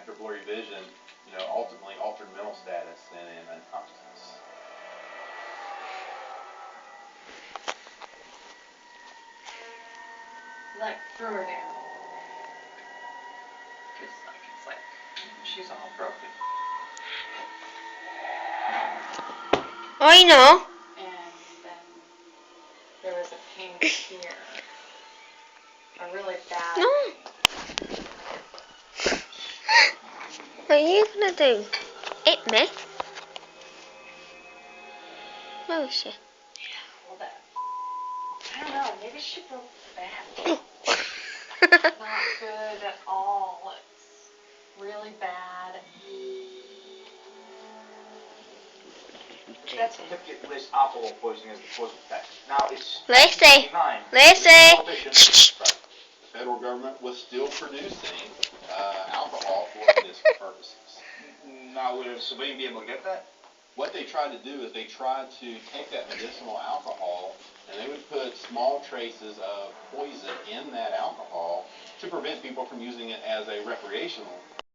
after blurry vision, ultimately altered mental status and unconsciousness. Like, threw her down. Just like, it's like, she's all broken. I know. And then there was a pain here. A really bad No. pain. What are you gonna do? Hit me? Where is she? Well, that, I don't know, maybe she broke the back. Not good at all. It's really bad. That's certificate lists alcohol poisoning as the cause of death. Now it's Lacey. 1969. Lacey. Prohibition. The federal government was still producing alcohol for medicinal purposes. Now would a civilian be able to get that? What they tried to do is they tried to take that medicinal alcohol and they would put small traces of poison in that alcohol to prevent people from using it as a recreational